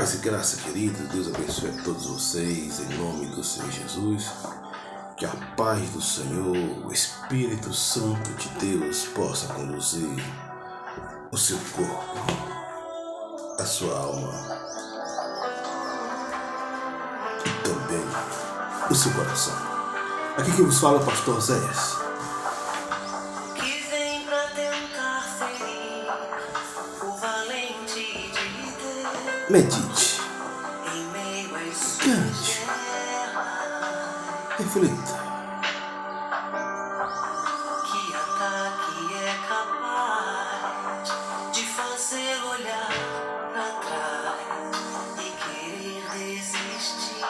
Paz e graça, queridos, Deus abençoe a todos vocês, em nome do Senhor Jesus. Que a paz do Senhor, o Espírito Santo de Deus, possa conduzir o seu corpo, a sua alma e também o seu coração. Aqui quem vos fala é o pastor Zéias. Medite, cante, reflita. Que ataque é capaz de fazer olhar pra trás e querer desistir.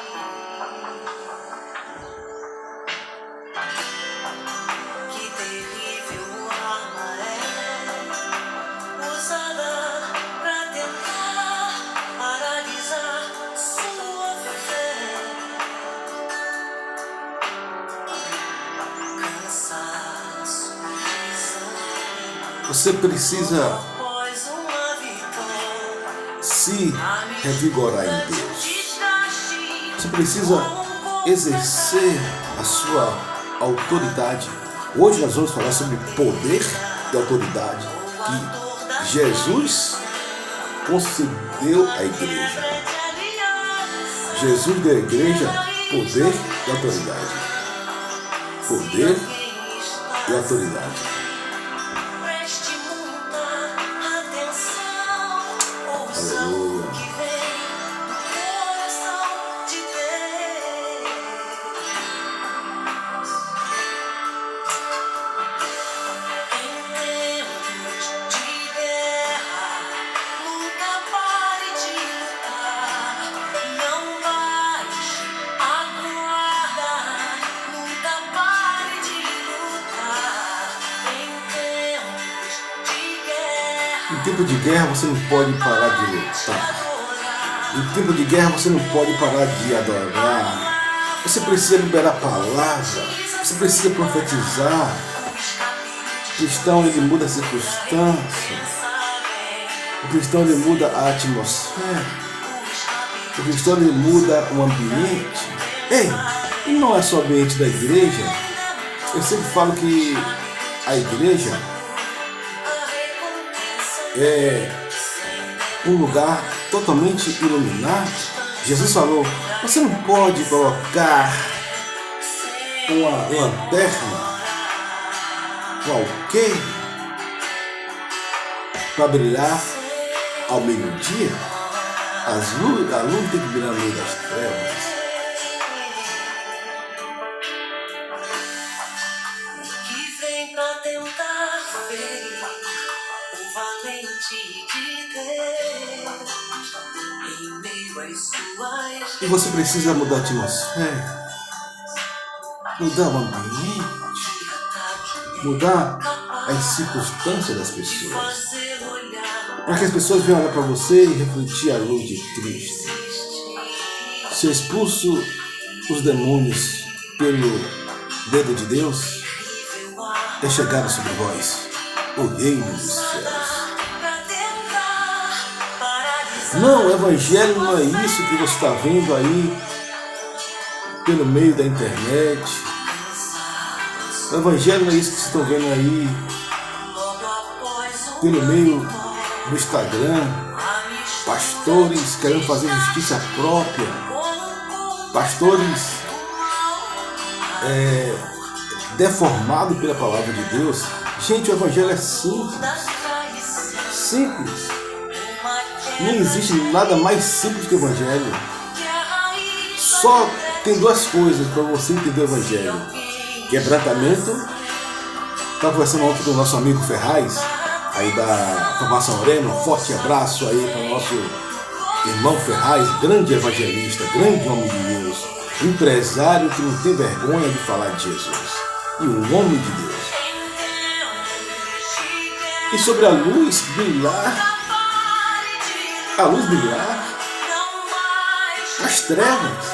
Que terrível arma é usada pra tentar paralisar sua fé. Cansaço, desânimo, Você precisa após uma vitória. se revigorar em Deus. Você precisa exercer a sua autoridade. Hoje nós vamos falar sobre poder e autoridade que Jesus concedeu à igreja. Jesus deu à igreja poder e autoridade. Poder e autoridade. Preste muita atenção, ouça Aleluia. o que vem do coração de Deus. Em tempos de guerra, nunca pare de lutar. Não baixe a guarda, nunca pare de lutar. Em tempos de guerra, Em tempo de guerra você não pode parar de lutar. Em tempo de guerra você não pode parar de adorar. Você precisa liberar a palavra. Você precisa profetizar. O cristão, ele muda a circunstância. O cristão, ele muda a atmosfera. O cristão, ele muda o ambiente. Ei, e não é só o ambiente da igreja. Eu sempre falo que a igreja é um lugar totalmente iluminado. Jesus falou, você não pode colocar uma lanterna, um alqueire, para brilhar ao meio-dia. A luz tem que brilhar no meio das trevas. que vem pra tentar ferir o valente de Deus em meio às suas E você precisa mudar a atmosfera, mudar o ambiente, mudar as circunstâncias das pessoas, fazer olhar para que as pessoas venham olhar para você e refletir a luz de Cristo. Se eu expulso os demônios pelo dedo de Deus, é chegado sobre vós o reino dos céus. pra tentar paralisar. Não, o evangelho não é isso que você está vendo aí pelo meio da internet. O evangelho não é isso que vocês estão vendo aí Logo após uma pelo meio do Instagram. Pastores querendo fazer justiça própria. Pastores deformados pela palavra de Deus. Gente, o evangelho é simples. Simples. Não existe nada mais simples que o evangelho. Só tem duas coisas para você entender o evangelho: quebrantamento. Estava conversando ontem com o nosso amigo Ferraz, aí da Formação Morena. Um forte abraço aí para o nosso irmão Ferraz, grande evangelista, grande homem de Deus, empresário que não tem vergonha de falar de Jesus, e um homem de Deus. E sobre a luz brilhar, as trevas.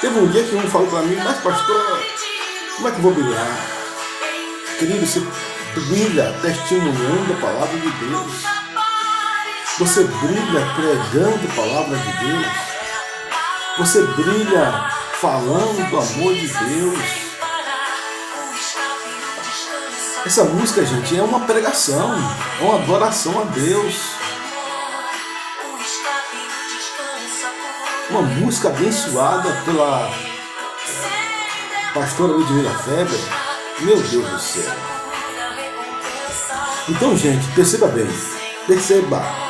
Teve um dia que um falou para mim, mas pastor, como é que eu vou brilhar? Querido, você brilha testemunhando a palavra de Deus. Você brilha pregando a palavra de Deus. Você brilha falando do amor de Deus. Essa música, gente, é uma pregação, é uma adoração a Deus. Uma música abençoada pela pastora Ludmila Feber. Meu Deus do céu. Então, gente, perceba bem. Perceba.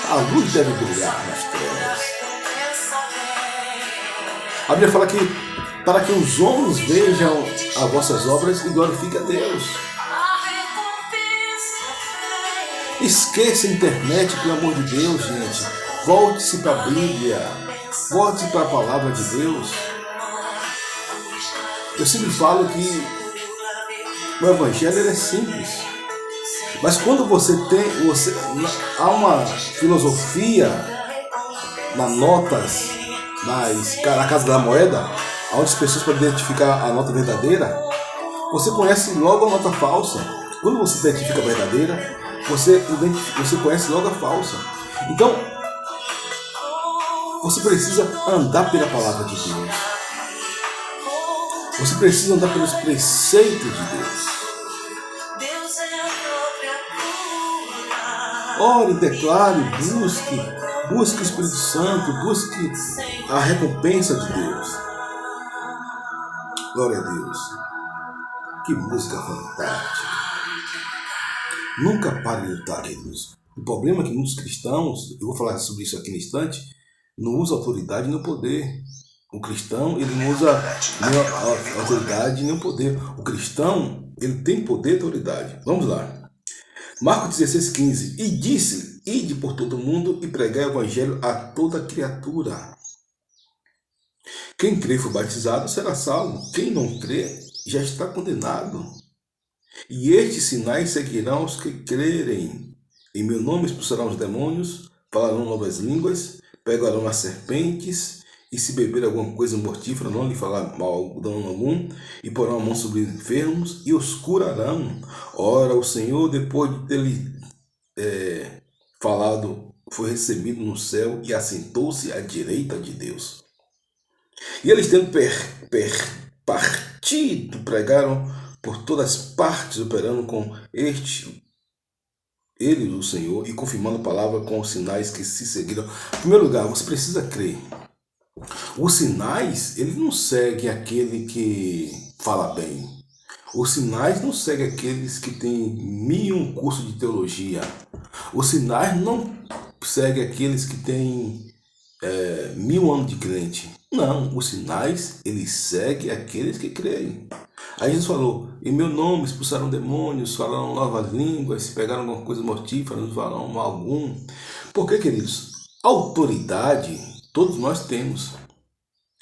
A luz deve brilhar nas trevas. A Bíblia fala que para que os homens vejam as vossas obras e glorifiquem a Deus. Esqueça a internet, pelo amor de Deus, gente. Volte-se para a Bíblia. Volte para a palavra de Deus. Eu sempre falo que o Evangelho ele é simples. Mas quando há uma filosofia nas notas, na Casa da Moeda, onde as pessoas podem identificar a nota verdadeira, você conhece logo a nota falsa. Quando você identifica a verdadeira, você conhece logo a falsa. Então, você precisa andar pela palavra de Deus. Você precisa andar pelos preceitos de Deus. Ore, declare, busque o Espírito Santo, busque a recompensa de Deus. Glória a Deus. Que música fantástica. Nunca pare de lutar, queridos. O problema é que muitos cristãos, eu vou falar sobre isso aqui no instante, não usam autoridade nem o poder. O cristão, ele não usa nem a autoridade nem o poder. O cristão, ele tem poder e autoridade. Vamos lá. Marcos 16,15. E disse: ide por todo mundo e pregai o evangelho a toda criatura. Quem crê e for batizado será salvo. Quem não crê já está condenado. E estes sinais seguirão os que crerem. Em meu nome expulsarão os demônios, falarão novas línguas, pegarão as serpentes, e se beber alguma coisa mortífera, não lhe falar mal dano algum, e porão a mão sobre os enfermos, e os curarão. Ora, o Senhor, depois de ter falado, foi recebido no céu e assentou-se à direita de Deus. E eles, tendo partido, pregaram por todas partes, operando com ele, o Senhor, e confirmando a palavra com os sinais que se seguiram. Em primeiro lugar, você precisa crer. Os sinais, ele não segue aquele que fala bem. Os sinais não seguem aqueles que têm 1000 cursos de teologia. Os sinais não seguem aqueles que têm 1000 anos de crente. Não, os sinais, eles seguem aqueles que creem. Aí Jesus falou: em meu nome expulsaram demônios, falaram novas línguas, se pegaram alguma coisa mortífera, não falaram mal algum. Por que, queridos? Autoridade todos nós temos.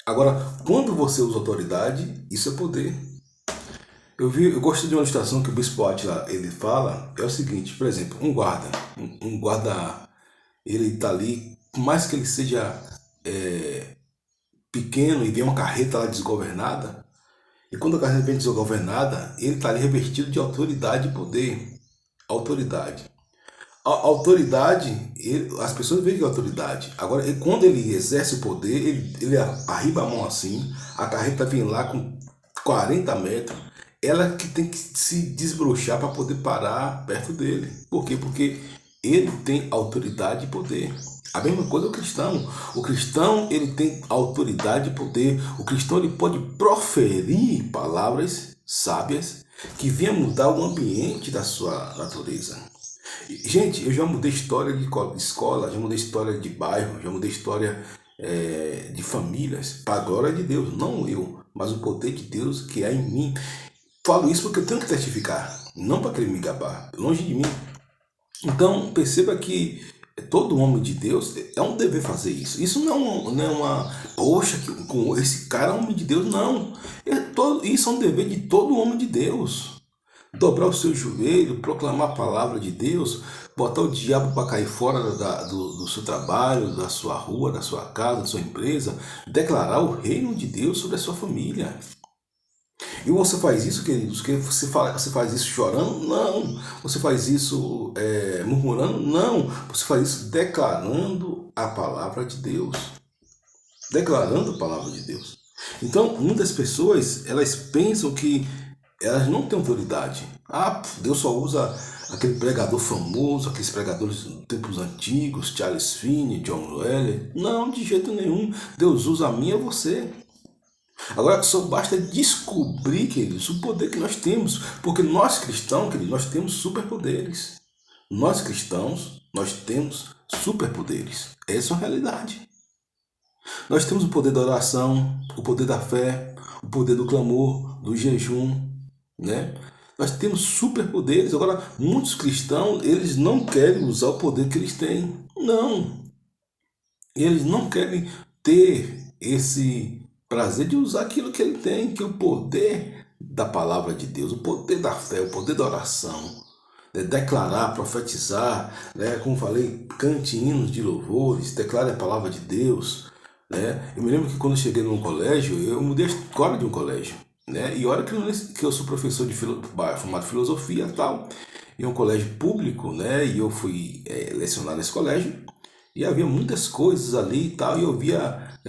Agora, quando você usa autoridade, isso é poder. Eu gosto de uma ilustração que o Bispo Átila ele fala, é o seguinte, por exemplo, um guarda, ele está ali, por mais que ele seja pequeno e vem uma carreta lá desgovernada, e quando a carreta vem desgovernada, ele está ali revestido de autoridade e poder. Autoridade. A autoridade, as pessoas veem que é autoridade. Agora, quando ele exerce o poder, ele arriba a mão assim, a carreta vem lá com 40 metros, ela que tem que se desbrochar para poder parar perto dele. Por quê? Porque ele tem autoridade e poder. A mesma coisa é o cristão. O cristão, ele tem autoridade e poder. O cristão, ele pode proferir palavras sábias que venham mudar o ambiente da sua natureza. Gente, eu já mudei história de escola, já mudei história de bairro, já mudei história de famílias, para a glória de Deus, não eu, mas o poder de Deus que há em mim. Falo isso porque eu tenho que testificar, não para querer me gabar, longe de mim. Então, perceba que todo homem de Deus é um dever fazer isso. Isso não é uma poxa, com esse cara é um homem de Deus, não. Isso é um dever de todo homem de Deus. Dobrar o seu joelho, proclamar a palavra de Deus, botar o diabo para cair fora do seu trabalho, da sua rua, da sua casa, da sua empresa, declarar o reino de Deus sobre a sua família. E você faz isso, queridos, que você faz isso chorando? Não. Você faz isso murmurando? Não. Você faz isso declarando a palavra de Deus. Declarando a palavra de Deus. Então, muitas pessoas, elas pensam que elas não têm autoridade. Ah, Deus só usa aquele pregador famoso, aqueles pregadores dos tempos antigos, Charles Finney, John Wesley. Não, de jeito nenhum. Deus usa a mim e a você. Agora, só basta descobrir, queridos, o poder que nós temos. Porque nós cristãos, queridos, nós temos superpoderes. Nós cristãos, nós temos superpoderes. Essa é uma realidade. Nós temos o poder da oração, o poder da fé, o poder do clamor, do jejum, né? Nós temos superpoderes. Agora, muitos cristãos, eles não querem usar o poder que eles têm. Não. Eles não querem ter esse prazer de usar aquilo que ele tem, que é o poder da palavra de Deus, o poder da fé, o poder da oração. Declarar, profetizar, né? Como falei, cante hinos de louvores, declare a palavra de Deus. Né? Eu me lembro que quando eu cheguei num colégio, eu mudei a escola de um colégio. Né? E olha que eu sou professor de formado em filosofia e tal, em um colégio público, né? E eu fui lecionar nesse colégio, e havia muitas coisas ali e tal, e eu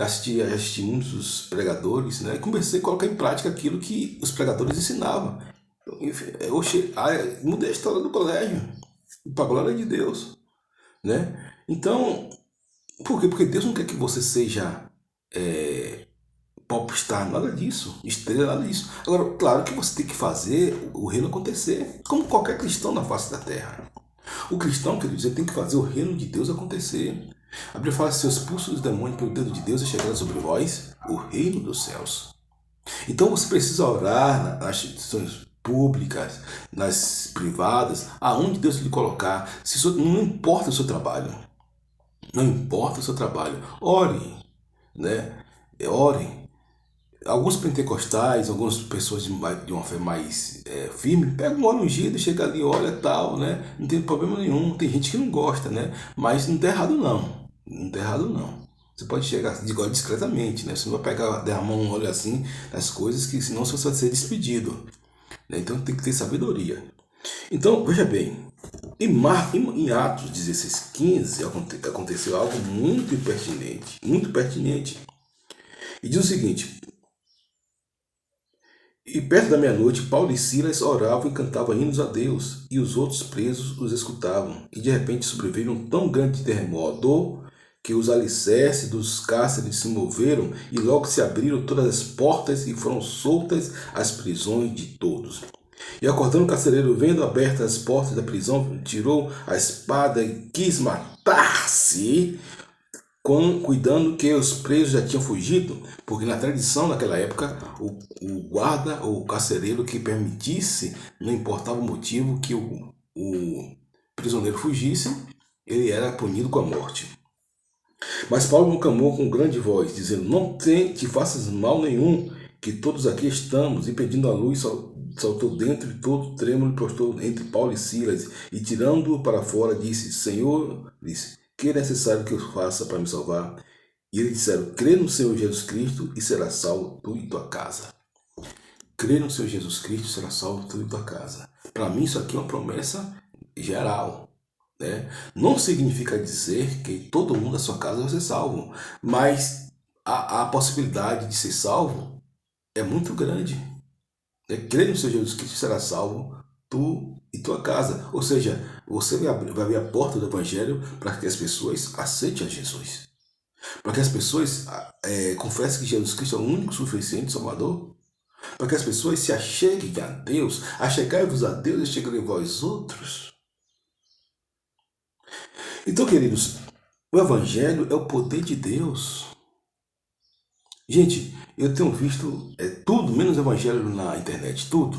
assisti muitos pregadores, né? E comecei a colocar em prática aquilo que os pregadores ensinavam. Eu mudei a história do colégio, para a glória de Deus, né? Então, por quê? Porque Deus não quer que você seja popstar, nada disso, estrela, nada disso. Agora, claro que você tem que fazer o reino acontecer, como qualquer cristão na face da terra. O cristão, quer dizer, tem que fazer o reino de Deus acontecer. A Bíblia fala: se expulsos os demônios pelo dedo de Deus, e chegará sobre vós o reino dos céus. Então você precisa orar nas instituições públicas, nas privadas, aonde Deus lhe colocar. Não importa o seu trabalho. Não importa o seu trabalho. Ore, né? Ore. Alguns pentecostais, algumas pessoas de uma fé mais firme, pegam um óleo ungido, chega ali, olha tal, né? Não tem problema nenhum. Tem gente que não gosta, né? Mas não tem errado não. Não tem errado não. Você pode chegar discretamente, né? Você não vai pegar, derramar um óleo assim nas coisas, que senão você vai ser despedido. Né? Então tem que ter sabedoria. Então, veja bem, em Atos 16:15 aconteceu algo muito pertinente, muito pertinente. E diz o seguinte: e perto da meia-noite, Paulo e Silas oravam e cantavam hinos a Deus, e os outros presos os escutavam. E de repente sobreveio um tão grande terremoto que os alicerces dos cárceres se moveram, e logo se abriram todas as portas e foram soltas as prisões de todos. E acordando o carcereiro, vendo abertas as portas da prisão, tirou a espada e quis matar-se, cuidando que os presos já tinham fugido, porque na tradição naquela época, o guarda ou o carcereiro que permitisse, não importava o motivo, que o prisioneiro fugisse, ele era punido com a morte. Mas Paulo clamou com grande voz, dizendo: não te faças mal nenhum, que todos aqui estamos. E pedindo a luz, saltou dentro, e todo trêmulo postou entre Paulo e Silas, e tirando-o para fora, disse: Senhor, que é necessário que eu faça para me salvar? E eles disseram: crê no Senhor Jesus Cristo e será salvo tu e tua casa. Crê no Senhor Jesus Cristo e será salvo tu e tua casa. Para mim isso aqui é uma promessa geral. Né? Não significa dizer que todo mundo da sua casa vai ser salvo, mas a possibilidade de ser salvo é muito grande. Né? Crê no Senhor Jesus Cristo e será salvo tu e tua casa. Ou seja, você vai abrir a porta do Evangelho para que as pessoas aceitem a Jesus. Para que as pessoas confessem que Jesus Cristo é o único suficiente Salvador. Para que as pessoas se acheguem a Deus. Achegai-vos a Deus e chegarei vós outros. Então, queridos, o Evangelho é o poder de Deus. Gente, eu tenho visto tudo menos Evangelho na internet, tudo.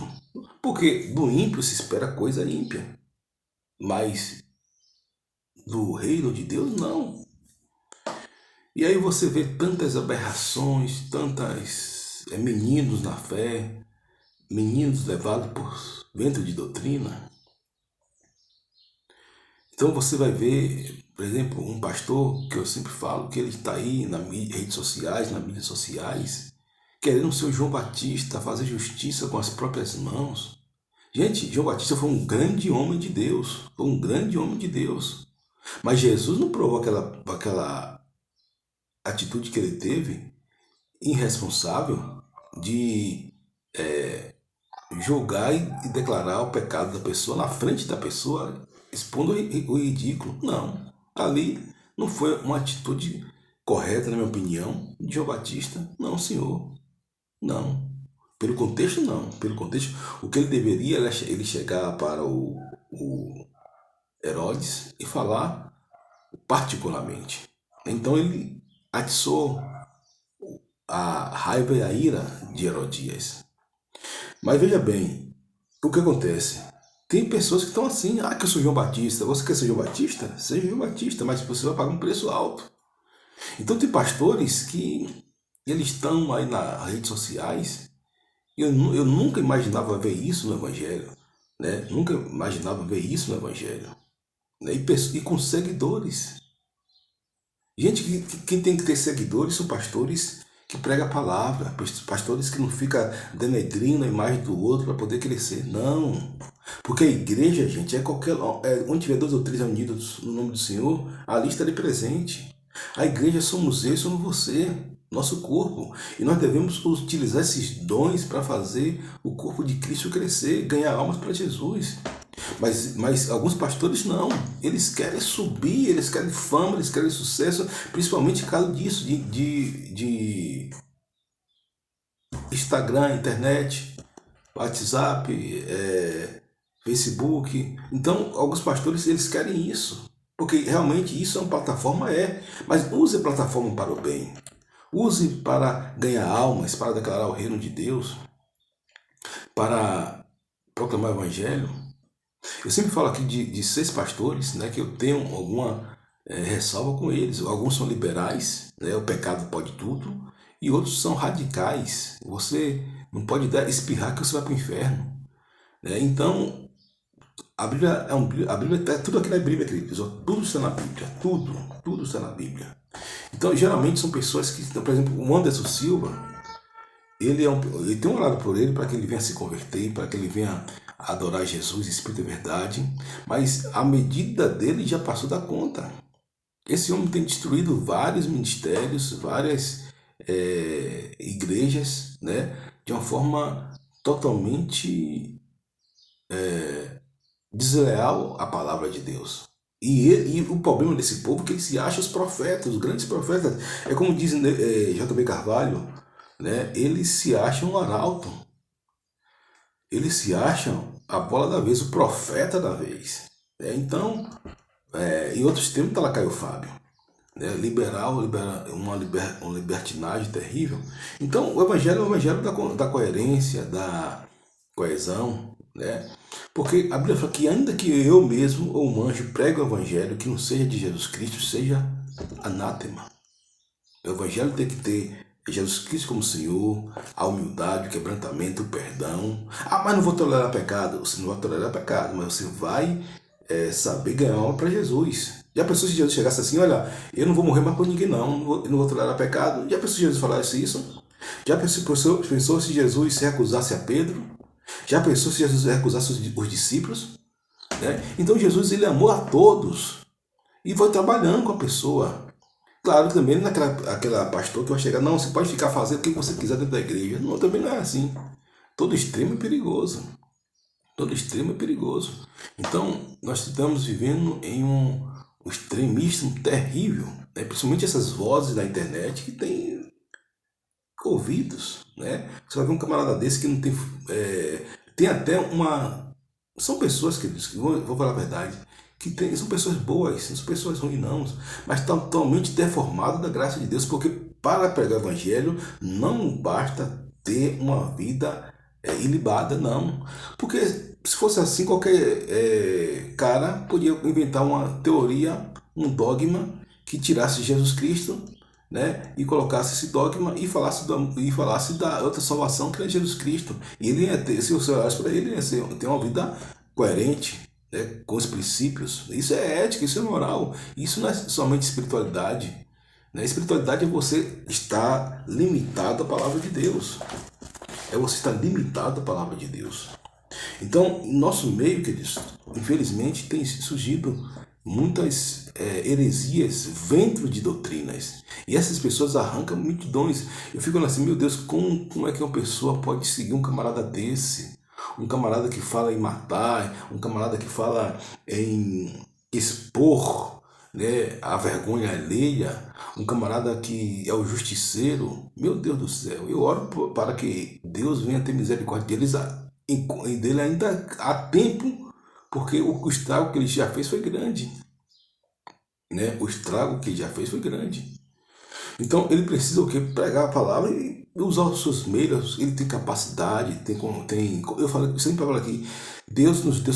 Porque do ímpio se espera coisa ímpia. Mas do reino de Deus, não. E aí você vê tantas aberrações, tantas meninos na fé, meninos levados por vento de doutrina. Então você vai ver, por exemplo, um pastor que eu sempre falo, que ele está aí nas redes sociais, nas mídias sociais, querendo ser o João Batista, fazer justiça com as próprias mãos. Gente, João Batista foi um grande homem de Deus, foi um grande homem de Deus. Mas Jesus não provou aquela atitude que ele teve, irresponsável, de julgar e declarar o pecado da pessoa na frente da pessoa, expondo o ridículo. Não, ali não foi uma atitude correta, na minha opinião, de João Batista. Não, senhor, não. Pelo contexto, não. Pelo contexto, o que ele deveria era ele chegar para o Herodes e falar particularmente. Então ele atiçou a raiva e a ira de Herodias. Mas veja bem, o que acontece? Tem pessoas que estão assim, que eu sou João Batista. Você quer ser João Batista? Seja João Batista, mas você vai pagar um preço alto. Então tem pastores que eles estão aí nas redes sociais. Eu nunca imaginava ver isso no Evangelho. Né? Nunca imaginava ver isso no Evangelho. Né? E com seguidores. Gente, quem tem que ter seguidores são pastores que pregam a palavra, pastores que não ficam denegrindo a imagem do outro para poder crescer. Não. Porque a igreja, gente, onde tiver 2 ou 3 reunidos no nome do Senhor, ali estarei presente. A igreja somos eu, somos você, nosso corpo. E nós devemos utilizar esses dons para fazer o corpo de Cristo crescer, ganhar almas para Jesus. Mas alguns pastores não. Eles querem subir, eles querem fama, eles querem sucesso, principalmente em caso disso, de Instagram, internet, WhatsApp, Facebook. Então, alguns pastores eles querem isso. Porque realmente isso é uma plataforma, mas use a plataforma para o bem. Use para ganhar almas, para declarar o reino de Deus, para proclamar o Evangelho. Eu sempre falo aqui de 6 pastores, né, que eu tenho alguma ressalva com eles. Alguns são liberais, né, o pecado pode tudo, e outros são radicais. Você não pode espirrar que você vai para o inferno. Né? Então, a Bíblia tudo aqui na Bíblia, queridos. Tudo está na Bíblia. Tudo está na Bíblia. Então, geralmente são pessoas que, por exemplo, o Anderson Silva, ele tem orado por ele para que ele venha se converter, para que ele venha adorar Jesus, Espírito e verdade, mas a medida dele já passou da conta. Esse homem tem destruído vários ministérios, várias igrejas, né, de uma forma totalmente desleal à palavra de Deus. E o problema desse povo é que ele se acha os profetas, os grandes profetas. É como diz J.B. Carvalho, né? Eles se acham o arauto. Eles se acham a bola da vez, o profeta da vez. Então, em outros tempos está lá Caio Fábio. Né? Uma libertinagem terrível. Então, o evangelho é o evangelho da coerência, da coesão, né? Porque a Bíblia fala que ainda que eu mesmo ou um anjo pregue o evangelho que não seja de Jesus Cristo, seja anátema. O evangelho tem que ter Jesus Cristo como Senhor, a humildade, o quebrantamento, o perdão. Mas não vou tolerar pecado. Você não vai tolerar pecado, mas você vai saber ganhar alma para Jesus. Já pensou se Jesus chegasse assim, olha, eu não vou morrer mais por ninguém não, eu não vou tolerar pecado? Já pensou se Jesus falasse isso? Já pensou se Jesus se recusasse a Pedro? Já pensou se Jesus recusasse os discípulos? Né? Então Jesus ele amou a todos e foi trabalhando com a pessoa. Claro que também aquela pastor que vai chegar, não, você pode ficar fazendo o que você quiser dentro da igreja. Não, também não é assim. Todo extremo é perigoso. Todo extremo é perigoso. Então, nós estamos vivendo em um extremismo terrível, né? Principalmente essas vozes da internet que têm ouvidos, né? Você vai ver um camarada desse que não tem... tem até uma... São pessoas que vou falar a verdade, são pessoas boas, não são pessoas ruins não, mas estão totalmente deformadas da graça de Deus, porque para pregar o evangelho não basta ter uma vida ilibada, não. Porque se fosse assim, qualquer cara podia inventar uma teoria, um dogma que tirasse Jesus Cristo, né, e colocasse esse dogma e falasse da outra salvação que é Jesus Cristo. E ele ia ter, se você olhasse para ele, ia ter uma vida coerente, né, com os princípios. Isso é ética, isso é moral, isso não é somente espiritualidade. Né? Espiritualidade é você estar limitado à palavra de Deus. É você estar limitado à palavra de Deus. Então, em nosso meio, queridos, infelizmente tem surgido muitas heresias, ventre de doutrinas. E essas pessoas arrancam multidões. Eu fico assim, meu Deus, como é que uma pessoa pode seguir um camarada desse? Um camarada que fala em matar, um camarada que fala em expor, né, a vergonha alheia, um camarada que é o justiceiro. Meu Deus do céu, eu oro para que Deus venha ter misericórdia deles, e dele ainda há tempo, porque o estrago que ele já fez foi grande, né? O estrago que ele já fez foi grande. Então ele precisa o quê? Pregar a palavra e usar os seus meios. Ele tem capacidade, eu sempre falo aqui, Deus nos deu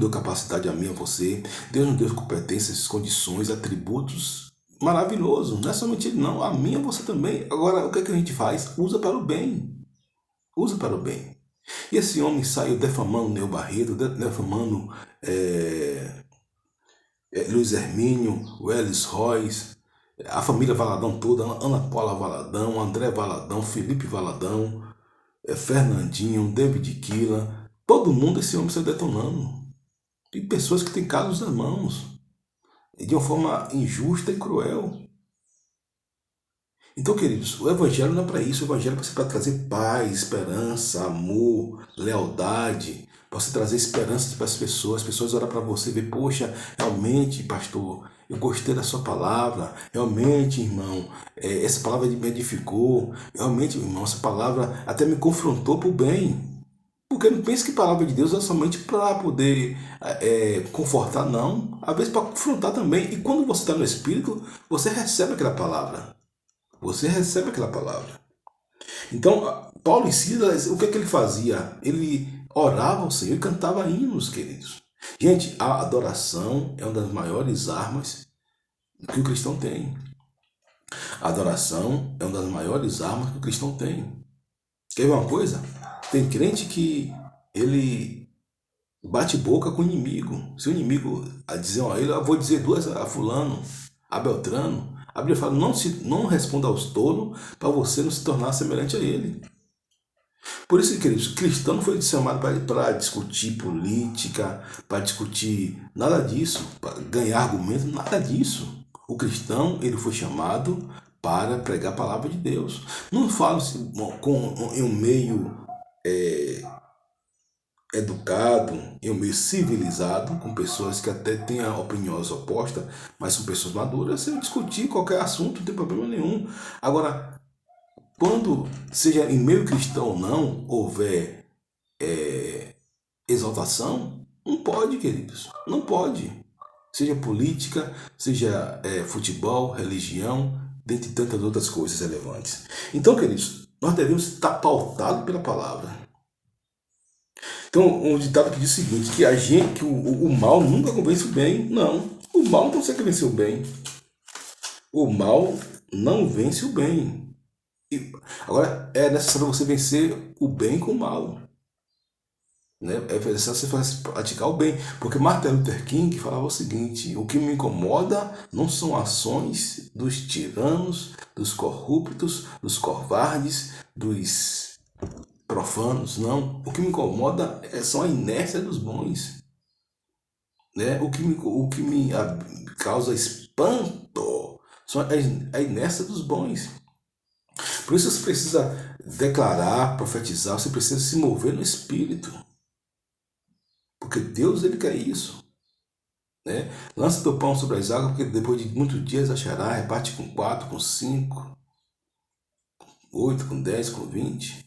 capacidade a mim, a você. Deus nos deu competências, condições, atributos maravilhosos. Não é somente ele, não, a mim, a você também. Agora, o que é que a gente faz? Usa para o bem. Usa para o bem. E esse homem saiu defamando Neo Barreto, defamando Luiz Hermínio, Welles Royce, a família Valadão toda, Ana Paula Valadão, André Valadão, Felipe Valadão, Fernandinho, David Quila, todo mundo esse homem saiu detonando. E pessoas que têm casos nas mãos, de uma forma injusta e cruel. Então, queridos, o Evangelho não é para isso. O Evangelho é para trazer paz, esperança, amor, lealdade, para você trazer esperança para as pessoas. As pessoas olham para você e veem, poxa, realmente, pastor, eu gostei da sua palavra. Realmente, irmão, essa palavra me edificou. Realmente, irmão, essa palavra até me confrontou para o bem. Porque não pense que a palavra de Deus é somente para poder confortar, não. Às vezes para confrontar também. E quando você está no Espírito, você recebe aquela palavra. Você recebe aquela palavra. Então, Paulo e Silas, o que é que ele fazia? Ele orava ao Senhor e cantava hinos, queridos. Gente, a adoração é uma das maiores armas que o cristão tem. A adoração é uma das maiores armas que o cristão tem. Quer ver uma coisa? Tem crente que ele bate boca com o inimigo. Se o inimigo dizer a ele, eu vou dizer duas a fulano, a Beltrano, a Bíblia fala, não responda aos tolos para você não se tornar semelhante a ele. Por isso, queridos, cristão não foi chamado para discutir política, para discutir nada disso, para ganhar argumento, nada disso. O cristão, ele foi chamado para pregar a palavra de Deus. Não falo em um meio educado, em um meio civilizado, com pessoas que até têm opiniões opostas, mas são pessoas maduras. Se eu discutir qualquer assunto, não tem problema nenhum. Agora, quando, seja em meio cristão ou não, houver exaltação, não pode, queridos, não pode. Seja política, seja futebol, religião, dentre tantas outras coisas relevantes. Então, queridos, nós devemos estar pautados pela palavra. Então, um ditado que diz o seguinte, que o mal nunca convence o bem. Não, o mal não consegue vencer o bem. O mal não vence o bem. Agora, é necessário você vencer o bem com o mal. Né? É necessário você praticar o bem. Porque Martin Luther King falava o seguinte, o que me incomoda não são ações dos tiranos, dos corruptos, dos covardes, dos profanos, não. O que me incomoda são a inércia dos bons. Né? O que me causa espanto são a inércia dos bons. Por isso você precisa declarar, profetizar, você precisa se mover no Espírito. Porque Deus, ele quer isso. Né? Lança teu pão sobre as águas, porque depois de muitos dias achará, reparte com 4, com 5, 8, com 10, com 20.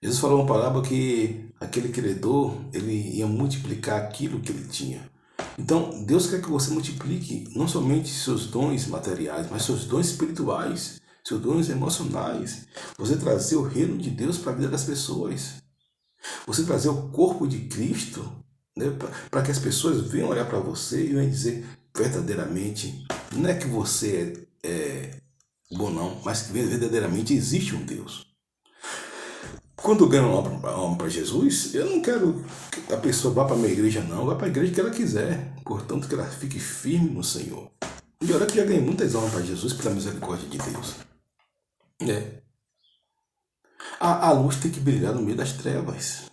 Jesus falou uma parábola que aquele credor, ele ia multiplicar aquilo que ele tinha. Então, Deus quer que você multiplique não somente seus dons materiais, mas seus dons espirituais, seus dons emocionais. Você trazer o reino de Deus para a vida das pessoas. Você trazer o corpo de Cristo, né, para que as pessoas venham olhar para você e venham dizer verdadeiramente, não é que você é bom não, mas que verdadeiramente existe um Deus. Quando eu ganho uma alma para Jesus, eu não quero que a pessoa vá para a minha igreja, não. Vá para a igreja que ela quiser. Portanto, que ela fique firme no Senhor. E olha que já ganhei muitas almas para Jesus pela misericórdia de Deus. A luz tem que brilhar no meio das trevas.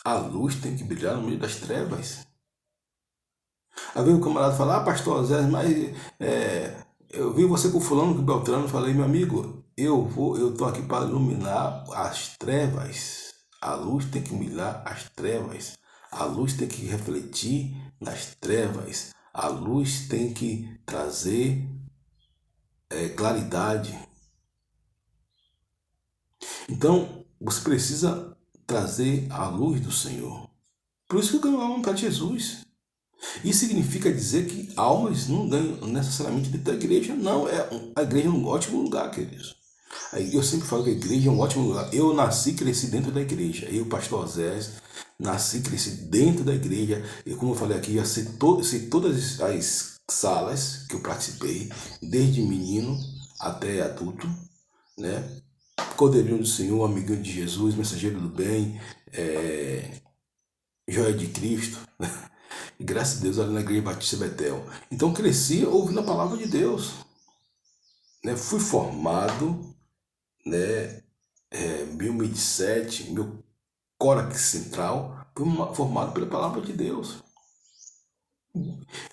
A luz tem que brilhar no meio das trevas. Aí veio o camarada falar, pastor Zé, mas eu vi você com fulano, com Beltrano, falei, meu amigo, eu tô aqui para iluminar as trevas. A luz tem que brilhar as trevas. A luz tem que refletir nas trevas. A luz tem que trazer claridade. Então, você precisa trazer a luz do Senhor. Por isso que eu ganho alma para Jesus. Isso significa dizer que almas não ganham necessariamente dentro da igreja. Não, a igreja é um ótimo lugar, queridos. Eu sempre falo que a igreja é um ótimo lugar. Eu nasci e cresci dentro da igreja. Eu, pastor Zé, nasci e cresci dentro da igreja. E como eu falei aqui, já sei todas as salas que eu participei, desde menino até adulto, né? Cordeirinho do Senhor, amiguinho de Jesus, mensageiro do bem, joia de Cristo, né? E graças a Deus ali na Igreja Batista Betel. Então cresci ouvindo a palavra de Deus, né? Fui formado, né? 1007, meu córax central foi formado pela palavra de Deus.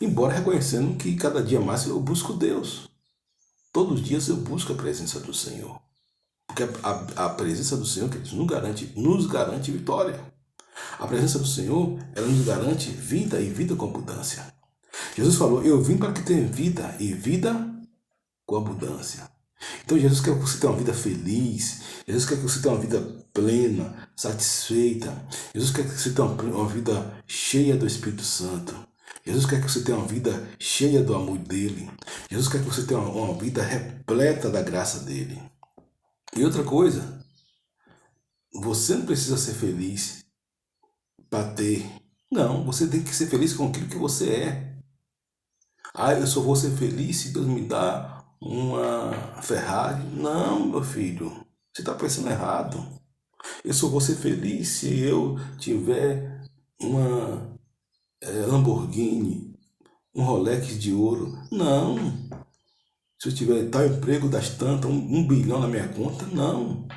Embora reconhecendo que cada dia mais eu busco Deus. Todos os dias eu busco a presença do Senhor. Porque a presença do Senhor nos garante vitória. A presença do Senhor, ela nos garante vida e vida com abundância. Jesus falou, eu vim para que tenha vida e vida com abundância. Então Jesus quer que você tenha uma vida feliz. Jesus quer que você tenha uma vida plena, satisfeita. Jesus quer que você tenha uma vida cheia do Espírito Santo. Jesus quer que você tenha uma vida cheia do amor dele. Jesus quer que você tenha uma vida repleta da graça dele. E outra coisa, você não precisa ser feliz para ter. Não, você tem que ser feliz com aquilo que você é. Eu só vou ser feliz se Deus me dá uma Ferrari. Não, meu filho, você está pensando errado. Eu só vou ser feliz se eu tiver uma Lamborghini, um Rolex de ouro. Não. Se eu tiver tal emprego das tantas, 1 bilhão na minha conta, não.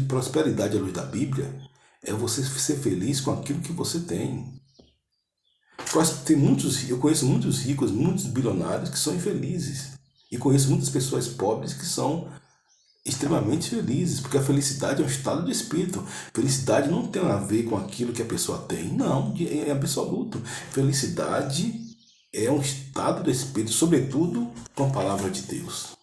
Prosperidade à luz da Bíblia é você ser feliz com aquilo que você tem. Eu conheço muitos ricos, muitos bilionários que são infelizes. E conheço muitas pessoas pobres que são extremamente felizes, porque a felicidade é um estado de espírito. Felicidade não tem a ver com aquilo que a pessoa tem, não, é absoluto. Felicidade é um estado de espírito, sobretudo com a palavra de Deus.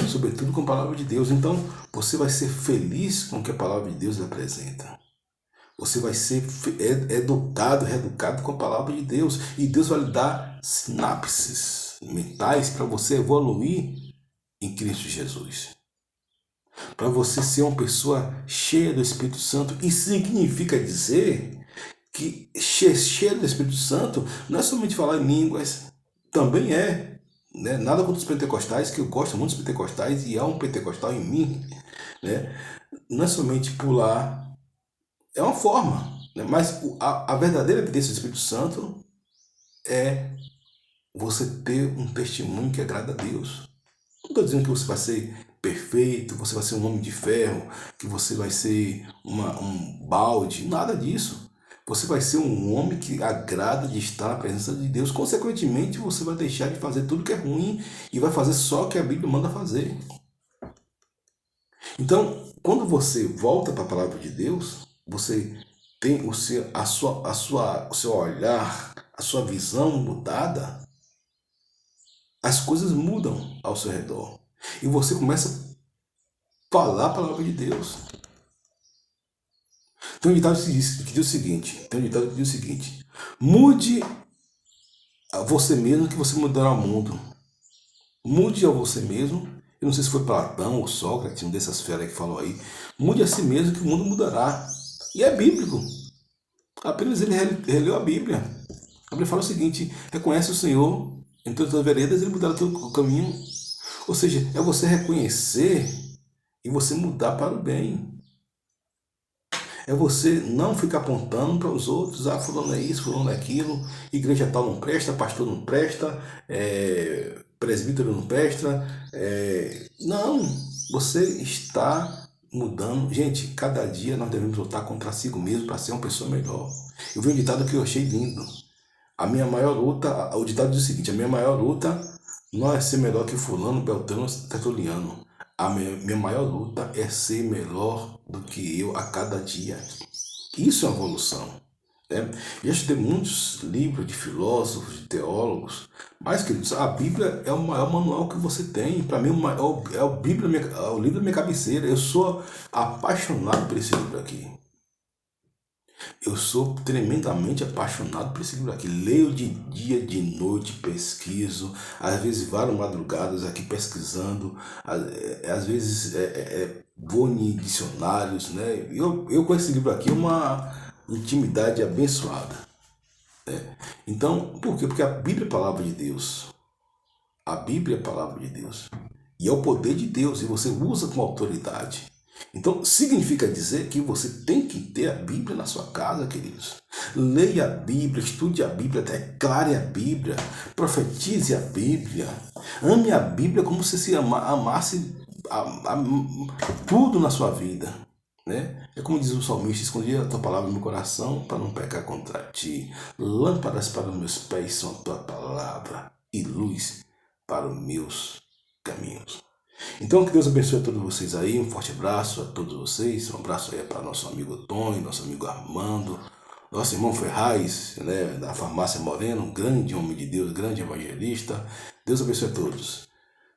Sobretudo com a palavra de Deus. Então, você vai ser feliz com o que a palavra de Deus apresenta. Você vai ser reeducado com a palavra de Deus. E Deus vai lhe dar sinapses mentais para você evoluir em Cristo Jesus. Para você ser uma pessoa cheia do Espírito Santo. Isso significa dizer que cheia do Espírito Santo não é somente falar em línguas, também é. Né? Nada contra os pentecostais, que eu gosto muito dos pentecostais e há um pentecostal em mim. Né? Não é somente pular, é uma forma. Né? Mas a verdadeira evidência do Espírito Santo é você ter um testemunho que agrada a Deus. Não estou dizendo que você vai ser perfeito, você vai ser um homem de ferro, que você vai ser um balde, nada disso. Você vai ser um homem que agrada de estar na presença de Deus. Consequentemente, você vai deixar de fazer tudo que é ruim e vai fazer só o que a Bíblia manda fazer. Então, quando você volta para a palavra de Deus, você tem o seu olhar, a sua visão mudada, as coisas mudam ao seu redor. E você começa a falar a palavra de Deus. Tem um ditado que diz o seguinte: mude a você mesmo que você mudará o mundo. Mude a você mesmo. Eu não sei se foi Platão ou Sócrates, um dessas feras que falou aí. Mude a si mesmo que o mundo mudará. E é bíblico. Apenas ele releu a Bíblia. A Bíblia fala o seguinte: reconhece o Senhor em todas as veredas, ele mudará o teu caminho. Ou seja, é você reconhecer e você mudar para o bem. É você não ficar apontando para os outros, fulano é isso, fulano é aquilo, igreja tal não presta, pastor não presta, presbítero não presta. Não, você está mudando. Gente, cada dia nós devemos lutar contra si mesmo para ser uma pessoa melhor. Eu vi um ditado que eu achei lindo. A minha maior luta, o ditado diz o seguinte: a minha maior luta não é ser melhor que fulano, beltrano, tertuliano. A minha maior luta é ser melhor do que eu a cada dia. Isso é uma evolução. Né? Já estudei muitos livros de filósofos, de teólogos, mas, queridos, a Bíblia é o maior manual que você tem. Para mim, é o livro da minha cabeceira. Eu sou apaixonado por esse livro aqui. Eu sou tremendamente apaixonado por esse livro aqui. Leio de dia, de noite, pesquiso, às vezes várias madrugadas aqui pesquisando, às vezes vou em dicionários, né? Eu com esse livro aqui é uma intimidade abençoada. Né? Então, por quê? Porque a Bíblia é a palavra de Deus. A Bíblia é a palavra de Deus. E é o poder de Deus, e você usa com autoridade. Então, significa dizer que você tem que ter a Bíblia na sua casa, queridos. Leia a Bíblia, estude a Bíblia, declare a Bíblia, profetize a Bíblia. Ame a Bíblia como se amasse tudo na sua vida. Né? É como diz o salmista: escondi a tua palavra no meu coração para não pecar contra ti. Lâmpadas para os meus pés são a tua palavra e luz para os meus caminhos. Então, que Deus abençoe a todos vocês aí. Um forte abraço a todos vocês. Um abraço aí para nosso amigo Tony, nosso amigo Armando, nosso irmão Ferraz, né, da Farmácia Moreno, um grande homem de Deus, grande evangelista. Deus abençoe a todos.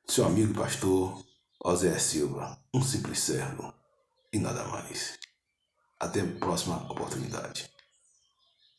Seu amigo e pastor Oséias Silva, um simples servo e nada mais. Até a próxima oportunidade.